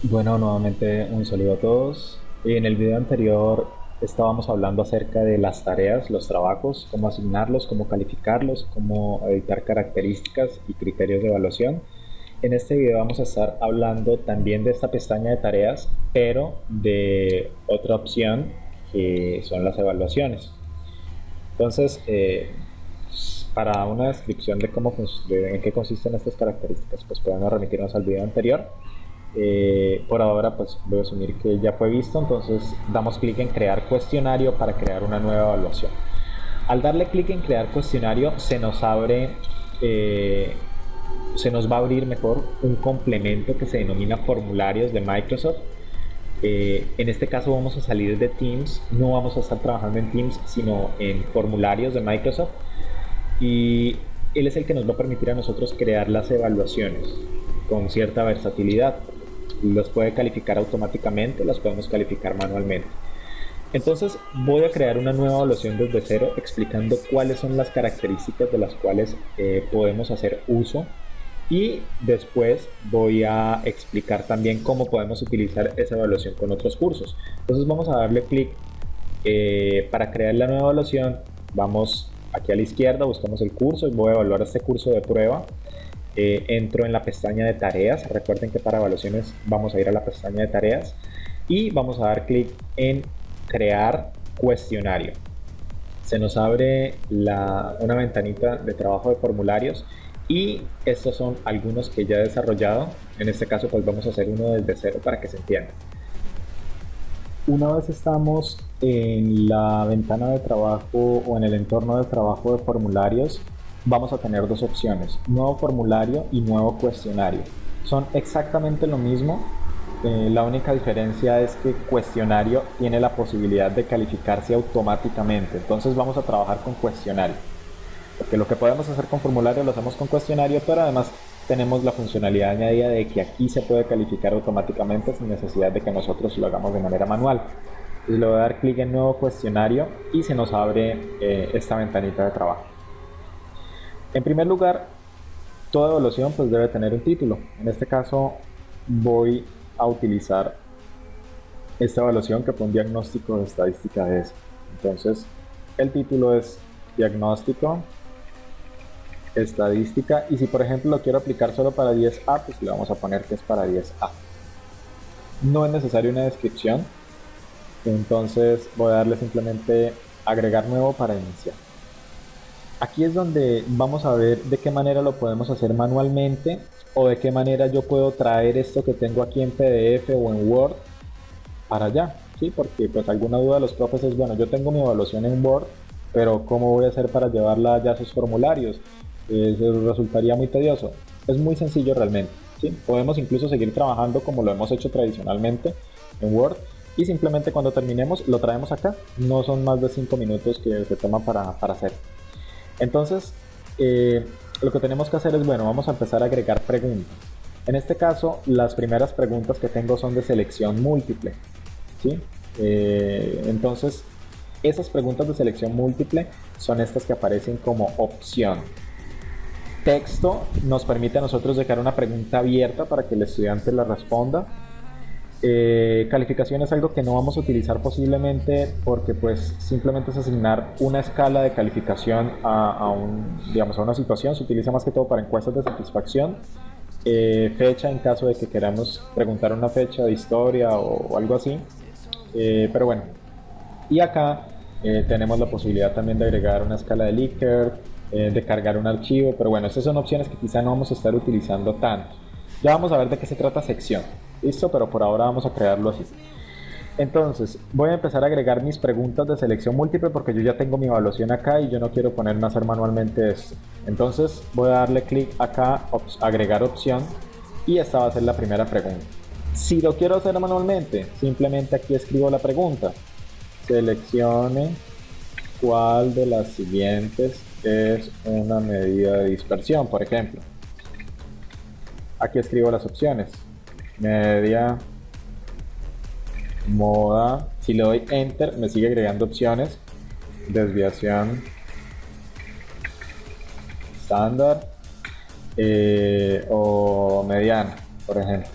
Bueno, nuevamente un saludo a todos. En el video anterior estábamos hablando acerca de las tareas, los trabajos, cómo asignarlos, cómo calificarlos, cómo editar características y criterios de evaluación. En este video vamos a estar hablando también de esta pestaña de tareas, pero de otra opción que son las evaluaciones. Entonces, para una descripción de en qué consisten estas características, pues podemos remitirnos al video anterior. Por ahora pues voy a asumir que ya fue visto, entonces damos clic en crear cuestionario para crear una nueva evaluación. Al darle clic en crear cuestionario eh, se nos va a abrir mejor un complemento que se denomina formularios de Microsoft. En este caso vamos a salir de Teams, no vamos a estar trabajando en Teams sino en formularios de Microsoft, y él es el que nos va a permitir a nosotros crear las evaluaciones con cierta versatilidad. Las puede calificar automáticamente, las podemos calificar manualmente. Entonces voy a crear una nueva evaluación desde cero explicando cuáles son las características de las cuales podemos hacer uso, y después voy a explicar también cómo podemos utilizar esa evaluación con otros cursos. Entonces vamos a darle clic para crear la nueva evaluación. Vamos aquí a la izquierda, buscamos el curso y voy a evaluar este curso de prueba. Entro en la pestaña de tareas. Recuerden que para evaluaciones vamos a ir a la pestaña de tareas y vamos a dar clic en crear cuestionario. Se nos abre una ventanita de trabajo de formularios y estos son algunos que ya he desarrollado. En este caso pues vamos a hacer uno desde cero para que se entienda. Una vez estamos en la ventana de trabajo o en el entorno de trabajo de formularios, vamos a tener dos opciones: nuevo formulario y nuevo cuestionario. Son exactamente lo mismo, la única diferencia es que cuestionario tiene la posibilidad de calificarse automáticamente. Entonces vamos a trabajar con cuestionario, porque lo que podemos hacer con formulario lo hacemos con cuestionario, pero además tenemos la funcionalidad añadida de que aquí se puede calificar automáticamente sin necesidad de que nosotros lo hagamos de manera manual. Entonces le voy a dar clic en nuevo cuestionario y se nos abre esta ventanita de trabajo. En primer lugar, toda evaluación pues debe tener un título. En este caso voy a utilizar esta evaluación que fue un diagnóstico de estadística de eso. Entonces el título es diagnóstico estadística, y si por ejemplo lo quiero aplicar solo para 10A, pues le vamos a poner que es para 10A. No es necesaria una descripción, entonces voy a darle simplemente agregar nuevo para iniciar. Aquí es donde vamos a ver de qué manera lo podemos hacer manualmente o de qué manera yo puedo traer esto que tengo aquí en PDF o en Word para allá, ¿sí? Porque pues alguna duda de los profes es, bueno, yo tengo mi evaluación en Word, pero ¿cómo voy a hacer para llevarla ya a sus formularios? Eso resultaría muy tedioso. Es muy sencillo realmente, ¿sí? Podemos incluso seguir trabajando como lo hemos hecho tradicionalmente en Word, y simplemente cuando terminemos lo traemos acá. No son más de 5 minutos que se toma para hacer. Entonces, lo que tenemos que hacer es, bueno, vamos a empezar a agregar preguntas. En este caso, las primeras preguntas que tengo son de selección múltiple, ¿sí? Entonces, esas preguntas de selección múltiple son estas que aparecen como opción. Texto nos permite a nosotros dejar una pregunta abierta para que el estudiante la responda. Calificación es algo que no vamos a utilizar posiblemente, porque pues simplemente es asignar una escala de calificación digamos, a una situación. Se utiliza más que todo para encuestas de satisfacción. Fecha en caso de que queramos preguntar una fecha de historia o algo así. Pero bueno, y acá tenemos la posibilidad también de agregar una escala de Likert, de cargar un archivo, pero bueno, estas son opciones que quizá no vamos a estar utilizando tanto. Ya vamos a ver de qué se trata sección, listo, pero por ahora vamos a crearlo así. Entonces voy a empezar a agregar mis preguntas de selección múltiple porque yo ya tengo mi evaluación acá y yo no quiero ponerme a hacer manualmente esto. Entonces voy a darle clic acá, agregar opción, y esta va a ser la primera pregunta. Si lo quiero hacer manualmente, simplemente aquí escribo la pregunta: seleccione cuál de las siguientes es una medida de dispersión, por ejemplo. Aquí escribo las opciones: media, moda. Si le doy enter me sigue agregando opciones: desviación estándar o mediana, por ejemplo.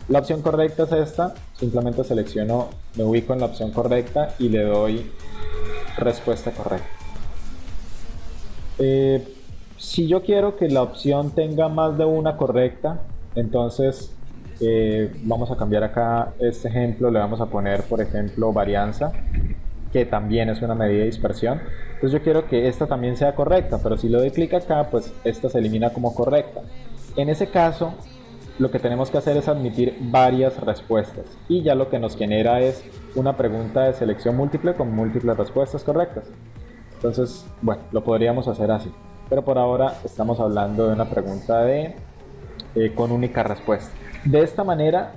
La opción correcta es esta, simplemente selecciono, me ubico en la opción correcta y le doy respuesta correcta. Si yo quiero que la opción tenga más de una correcta, entonces vamos a cambiar acá este ejemplo, le vamos a poner por ejemplo varianza, que también es una medida de dispersión. Entonces yo quiero que esta también sea correcta, pero si le doy clic acá, pues esta se elimina como correcta. En ese caso, lo que tenemos que hacer es admitir varias respuestas y ya lo que nos genera es una pregunta de selección múltiple con múltiples respuestas correctas. Entonces, bueno, lo podríamos hacer así, pero por ahora estamos hablando de una pregunta con única respuesta. De esta manera,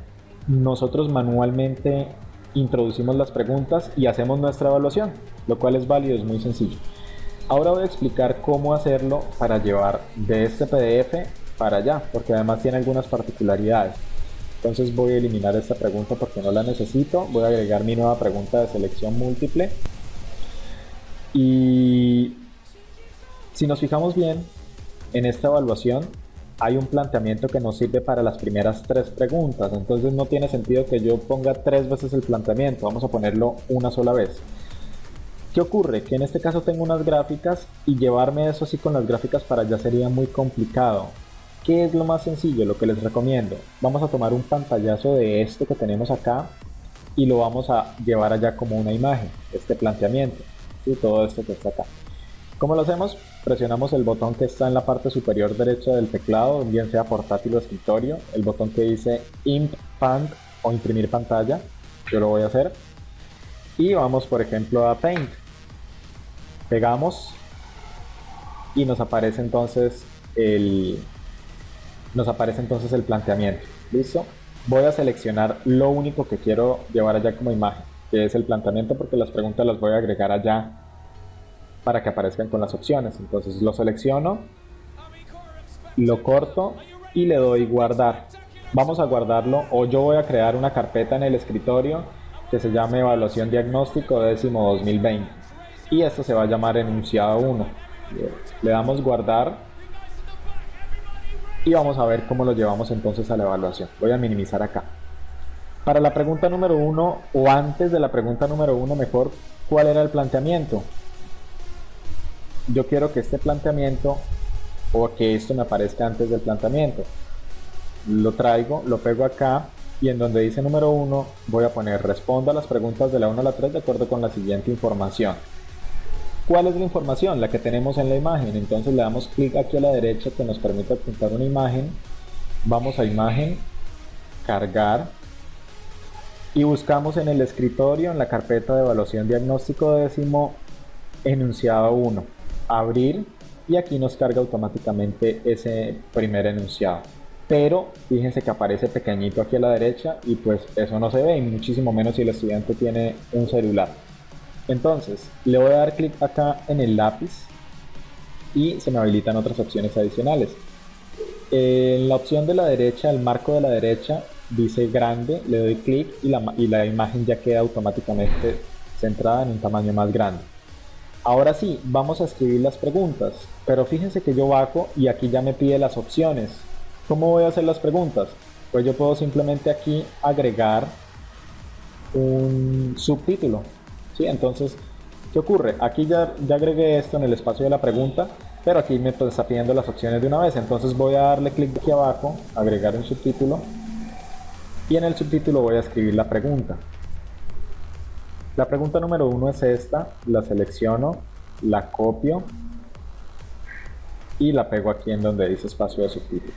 nosotros manualmente introducimos las preguntas y hacemos nuestra evaluación, lo cual es válido, es muy sencillo. Ahora voy a explicar cómo hacerlo para llevar de este PDF para allá, porque además tiene algunas particularidades. Entonces voy a eliminar esta pregunta porque no la necesito, voy a agregar mi nueva pregunta de selección múltiple. Y si nos fijamos bien, en esta evaluación hay un planteamiento que nos sirve para las primeras 3 preguntas, entonces no tiene sentido que yo ponga 3 veces el planteamiento, vamos a ponerlo una sola vez. ¿Qué ocurre? Que en este caso tengo unas gráficas y llevarme eso así con las gráficas para allá sería muy complicado. ¿Qué es lo más sencillo? Lo que les recomiendo. Vamos a tomar un pantallazo de esto que tenemos acá y lo vamos a llevar allá como una imagen, este planteamiento, y todo esto que está acá. ¿Cómo lo hacemos? Presionamos el botón que está en la parte superior derecha del teclado, bien sea portátil o escritorio, el botón que dice Imp Pant o imprimir pantalla, yo lo voy a hacer, y vamos por ejemplo a Paint, pegamos y nos aparece entonces el planteamiento. ¿Listo? Voy a seleccionar lo único que quiero llevar allá como imagen, que es el planteamiento, porque las preguntas las voy a agregar allá para que aparezcan con las opciones. Entonces lo selecciono, lo corto y le doy guardar. Vamos a guardarlo, o yo voy a crear una carpeta en el escritorio que se llame evaluación diagnóstico 10/2020 y esto se va a llamar enunciado 1. Le damos guardar y vamos a ver cómo lo llevamos entonces a la evaluación. Voy a minimizar acá. Para la pregunta número 1, o antes de la pregunta número 1 mejor, ¿cuál era el planteamiento? Yo quiero que este planteamiento, o que esto me aparezca antes del planteamiento. Lo traigo, lo pego acá y en donde dice número 1 voy a poner responda a las preguntas de la 1 a la 3 de acuerdo con la siguiente información. ¿Cuál es la información? La que tenemos en la imagen. Entonces le damos clic aquí a la derecha que nos permite adjuntar una imagen. Vamos a imagen, cargar y buscamos en el escritorio, en la carpeta de evaluación diagnóstico 10, enunciado 1. Abrir y aquí nos carga automáticamente ese primer enunciado. Pero fíjense que aparece pequeñito aquí a la derecha y pues eso no se ve, y muchísimo menos si el estudiante tiene un celular. Entonces le voy a dar clic acá en el lápiz y se me habilitan otras opciones adicionales. En la opción de la derecha, el marco de la derecha dice grande, le doy clic y la imagen ya queda automáticamente centrada en un tamaño más grande. Ahora sí, vamos a escribir las preguntas, pero fíjense que yo bajo y aquí ya me pide las opciones. ¿Cómo voy a hacer las preguntas? Pues yo puedo simplemente aquí agregar un subtítulo. ¿Sí? Entonces, ¿qué ocurre? Aquí ya agregué esto en el espacio de la pregunta, pero aquí me está pidiendo las opciones de una vez. Entonces voy a darle clic aquí abajo, agregar un subtítulo, y en el subtítulo voy a escribir la pregunta. La pregunta número 1 es esta, la selecciono, la copio y la pego aquí en donde dice espacio de subtítulo.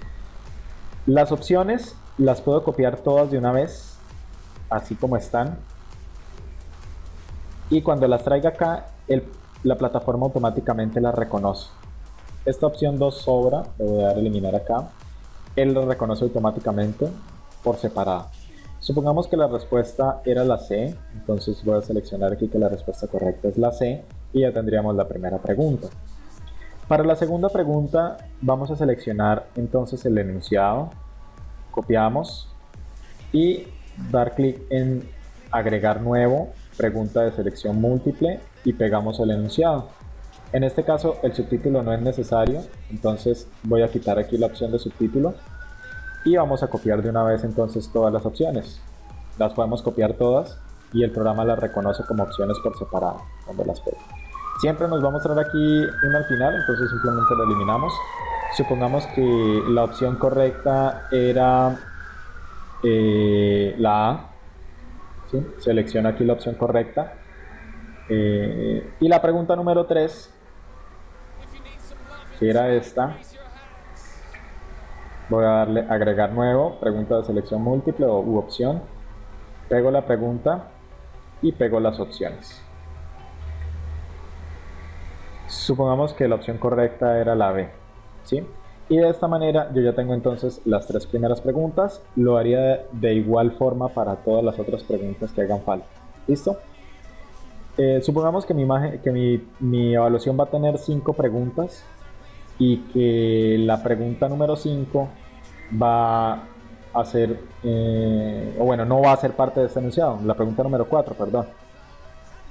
Las opciones las puedo copiar todas de una vez, así como están. Y cuando las traiga acá, la plataforma automáticamente las reconoce. Esta opción 2 sobra, le voy a dar a eliminar acá. Él lo reconoce automáticamente por separado. Supongamos que la respuesta era la C, entonces voy a seleccionar aquí que la respuesta correcta es la C y ya tendríamos la primera pregunta. Para la segunda pregunta vamos a seleccionar entonces el enunciado, copiamos y dar clic en agregar nuevo, pregunta de selección múltiple y pegamos el enunciado. En este caso el subtítulo no es necesario, entonces voy a quitar aquí la opción de subtítulo y vamos a copiar de una vez entonces todas las opciones. Las podemos copiar todas y el programa las reconoce como opciones por separado cuando las pega. Siempre nos va a mostrar aquí una al final, entonces simplemente lo eliminamos. Supongamos que la opción correcta era la A, ¿sí? Selecciono aquí la opción correcta. Y la pregunta número 3, que era esta, voy a darle agregar nuevo, pregunta de selección múltiple u opción, pego la pregunta y pego las opciones. Supongamos que la opción correcta era la B, ¿sí? Y de esta manera yo ya tengo entonces las 3 primeras preguntas. Lo haría de igual forma para todas las otras preguntas que hagan falta. ¿Listo? Supongamos que mi evaluación va a tener 5 preguntas y que la pregunta número 5 va a ser, o bueno, no va a ser parte de este enunciado, la pregunta número 4, perdón.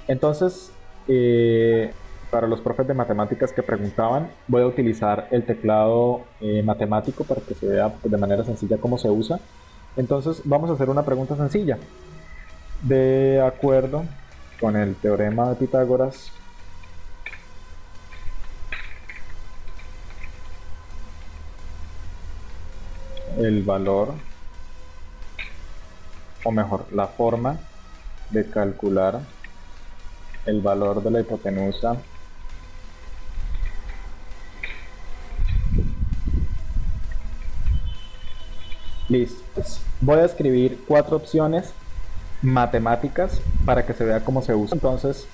Entonces, para los profes de matemáticas que preguntaban, voy a utilizar el teclado matemático para que se vea de manera sencilla cómo se usa. Entonces vamos a hacer una pregunta sencilla. De acuerdo con el teorema de Pitágoras, el valor, o mejor, la forma de calcular el valor de la hipotenusa listo. Voy a escribir 4 opciones matemáticas para que se vea cómo se usa. Entonces,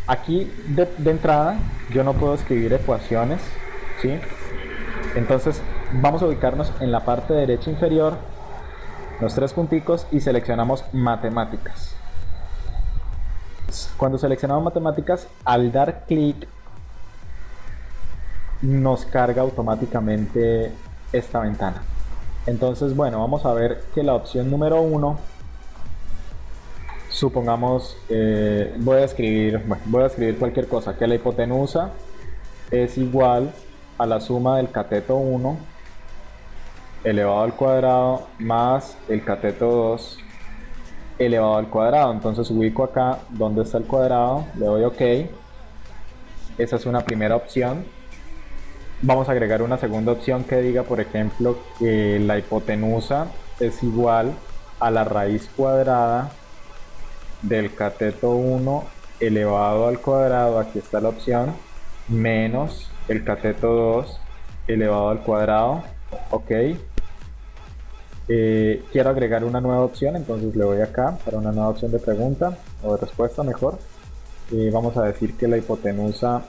aquí de entrada yo no puedo escribir ecuaciones, ¿sí? Entonces vamos a ubicarnos en la parte derecha inferior, los 3 punticos, y seleccionamos matemáticas. Cuando seleccionamos matemáticas, al dar clic nos carga automáticamente esta ventana. Entonces, bueno, vamos a ver que la opción número 1, supongamos, voy a escribir cualquier cosa, que la hipotenusa es igual a la suma del cateto 1 elevado al cuadrado más el cateto 2 elevado al cuadrado. Entonces ubico acá donde está el cuadrado, le doy OK. Esa es una primera opción. Vamos a agregar una segunda opción que diga, por ejemplo, que la hipotenusa es igual a la raíz cuadrada del cateto 1 elevado al cuadrado, aquí está la opción, menos el cateto 2 elevado al cuadrado. OK. Quiero agregar una nueva opción, entonces le voy acá para una nueva opción de pregunta o de respuesta mejor. Vamos a decir que la hipotenusa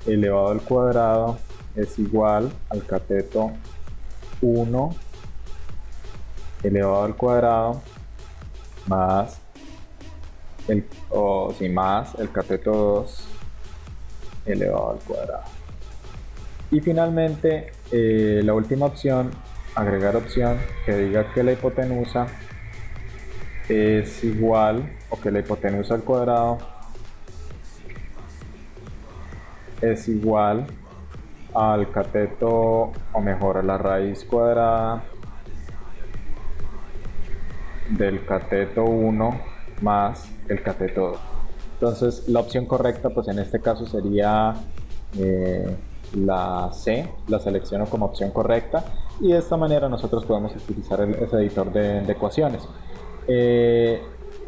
elevado al cuadrado es igual al cateto 1 elevado al cuadrado más el cateto 2 elevado al cuadrado. Y finalmente la última opción, agregar opción que diga que la hipotenusa es igual, o que la hipotenusa al cuadrado es igual al cateto, o mejor, a la raíz cuadrada del cateto 1 más el cateto 2. Entonces la opción correcta pues en este caso sería la C, la selecciono como opción correcta, y de esta manera nosotros podemos utilizar ese editor de ecuaciones.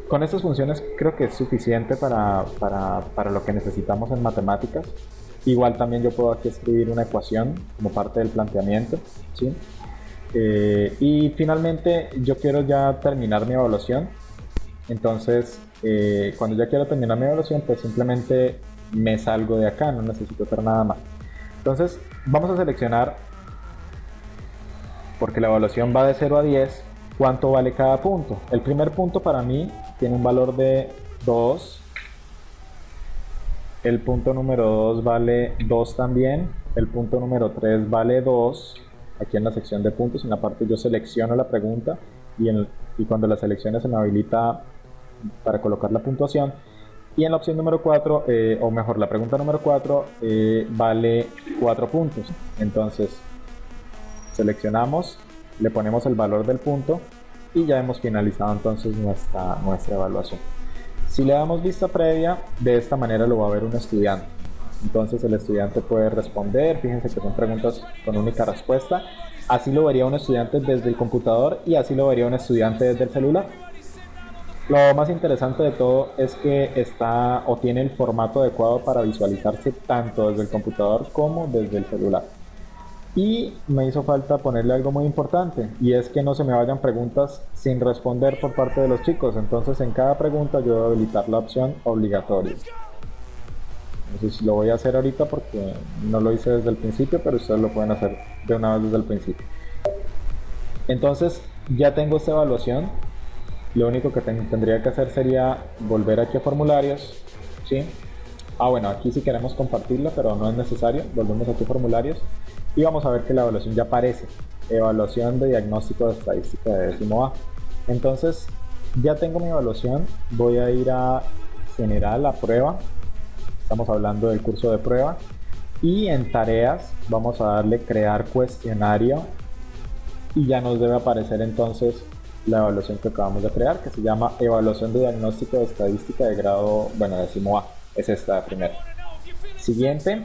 Con estas funciones creo que es suficiente para lo que necesitamos en matemáticas. Igual también yo puedo aquí escribir una ecuación como parte del planteamiento, ¿sí? Y finalmente yo quiero ya terminar mi evaluación. Entonces cuando ya quiero terminar mi evaluación pues simplemente me salgo de acá, no necesito hacer nada más. Entonces vamos a seleccionar, porque la evaluación va de 0 a 10, cuánto vale cada punto. El primer punto para mí tiene un valor de 2. El punto número 2 vale 2 también. El punto número 3 vale 2. Aquí en la sección de puntos, en la parte yo selecciono la pregunta y cuando la seleccione se me habilita para colocar la puntuación. Y en la opción número 4, la pregunta número 4 vale 4 puntos. Entonces Seleccionamos, le ponemos el valor del punto y ya hemos finalizado entonces nuestra evaluación. Si le damos vista previa, de esta manera lo va a ver un estudiante. Entonces el estudiante puede responder, fíjense que son preguntas con única respuesta. Así lo vería un estudiante desde el computador y así lo vería un estudiante desde el celular. Lo más interesante de todo es que está o tiene el formato adecuado para visualizarse tanto desde el computador como desde el celular. Y me hizo falta ponerle algo muy importante, y es que no se me vayan preguntas sin responder por parte de los chicos. Entonces en cada pregunta yo debo habilitar la opción obligatoria. Entonces lo voy a hacer ahorita porque no lo hice desde el principio, pero ustedes lo pueden hacer de una vez desde el principio. Entonces ya tengo esta evaluación. Lo único que tendría que hacer sería volver aquí a formularios, ¿sí? Bueno, aquí sí queremos compartirla, pero no es necesario. Volvemos aquí a formularios y vamos a ver que la evaluación ya aparece. Evaluación de diagnóstico de estadística de décimo A. Entonces, ya tengo mi evaluación. Voy a ir a general, a prueba. Estamos hablando del curso de prueba. Y en tareas vamos a darle crear cuestionario. Y ya nos debe aparecer entonces la evaluación que acabamos de crear, que se llama evaluación de diagnóstico de estadística de grado, bueno, décimo A. Es esta de primero. Siguiente.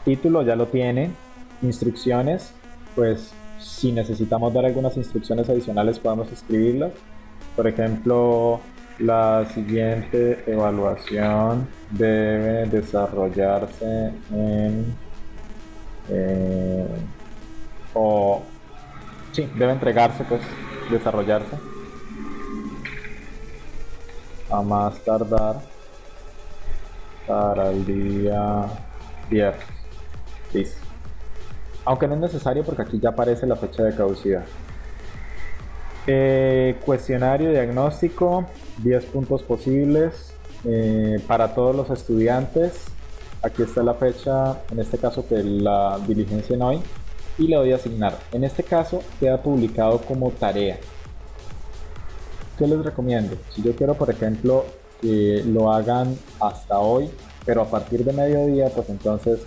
Título ya lo tiene. Instrucciones, pues si necesitamos dar algunas instrucciones adicionales podemos escribirlas. Por ejemplo, la siguiente evaluación debe desarrollarse en debe entregarse, pues desarrollarse a más tardar para el día viernes. Listo. Aunque no es necesario porque aquí ya aparece la fecha de caducidad. Cuestionario diagnóstico, 10 puntos posibles para todos los estudiantes. Aquí está la fecha, en este caso que la diligencia en hoy, y le doy a asignar. En este caso queda publicado como tarea. ¿Qué les recomiendo? Si yo quiero, por ejemplo, que lo hagan hasta hoy, pero a partir de mediodía, pues entonces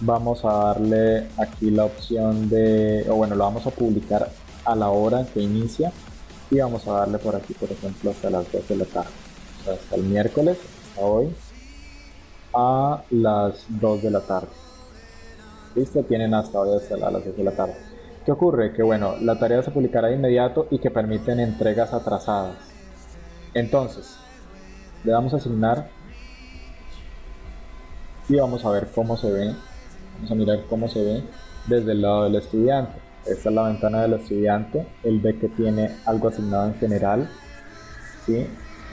vamos a darle aquí la opción de, lo vamos a publicar a la hora en que inicia y vamos a darle por aquí, por ejemplo, hasta las 2 de la tarde. O sea, hasta el miércoles, hasta hoy, a las 2 de la tarde. ¿Listo? Tienen hasta hoy hasta las 2 de la tarde. ¿Qué ocurre? Que la tarea se publicará de inmediato y que permiten entregas atrasadas. Entonces, le damos a asignar y vamos a ver cómo se ve. Vamos a mirar cómo se ve desde el lado del estudiante. Esta es la ventana del estudiante. Él ve que tiene algo asignado en general. ¿Sí?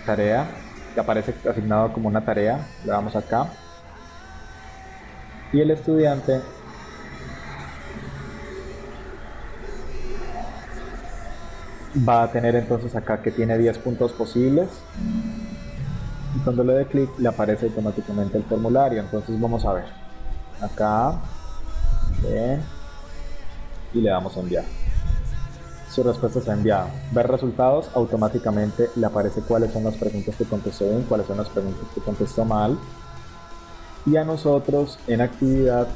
Tarea, que aparece asignado como una tarea. Le damos acá. Y el estudiante va a tener entonces acá que tiene 10 puntos posibles. Y cuando le dé clic le aparece automáticamente el formulario. Entonces vamos a ver. Acá. Bien. Y le damos a enviar. Su respuesta está enviada. Ver resultados, automáticamente le aparece cuáles son las preguntas que contestó bien, cuáles son las preguntas que contestó mal. Y a nosotros en actividad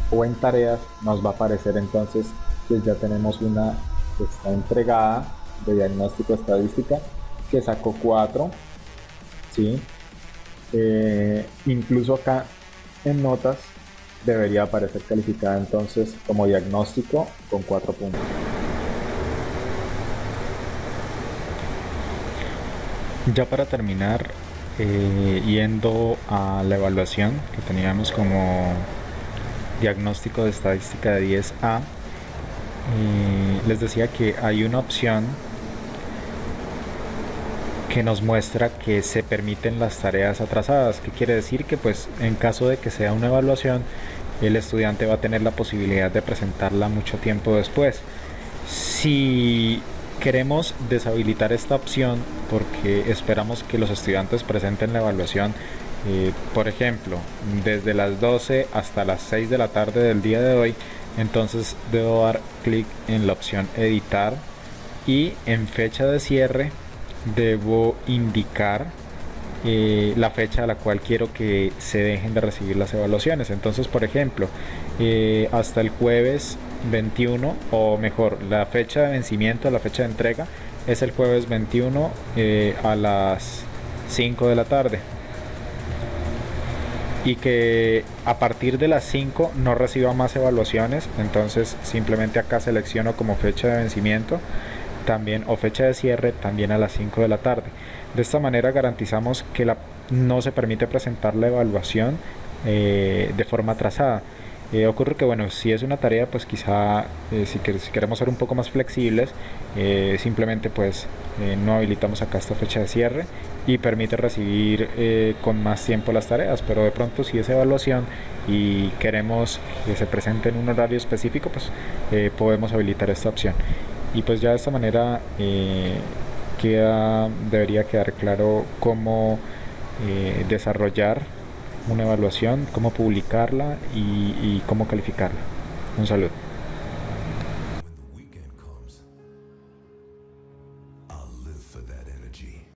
o en tareas nos va a aparecer entonces que ya tenemos una que está entregada de diagnóstico estadística que sacó 4, ¿sí? Incluso acá en notas debería aparecer calificada entonces como diagnóstico con 4 puntos. Ya para terminar, yendo a la evaluación que teníamos como diagnóstico de estadística de 10A, les decía que hay una opción que nos muestra que se permiten las tareas atrasadas. ¿Qué quiere decir? Que pues en caso de que sea una evaluación, el estudiante va a tener la posibilidad de presentarla mucho tiempo después. Si queremos deshabilitar esta opción porque esperamos que los estudiantes presenten la evaluación, por ejemplo, desde las 12 hasta las 6 de la tarde del día de hoy, entonces debo dar clic en la opción editar y en fecha de cierre debo indicar la fecha a la cual quiero que se dejen de recibir las evaluaciones. Entonces, por ejemplo, hasta el jueves 21, o mejor, la fecha de vencimiento, la fecha de entrega es el jueves 21 a las 5 de la tarde, y que a partir de las 5 no reciba más evaluaciones. Entonces simplemente acá selecciono como fecha de vencimiento también, o fecha de cierre también a las 5 de la tarde. De esta manera garantizamos que no se permite presentar la evaluación de forma atrasada. Ocurre que, bueno, si es una tarea, pues quizá si queremos ser un poco más flexibles, simplemente pues no habilitamos acá esta fecha de cierre y permite recibir con más tiempo las tareas. Pero de pronto, si es evaluación y queremos que se presente en un horario específico, pues podemos habilitar esta opción. Y pues ya de esta manera debería quedar claro cómo desarrollar una evaluación, cómo publicarla y cómo calificarla. Un saludo.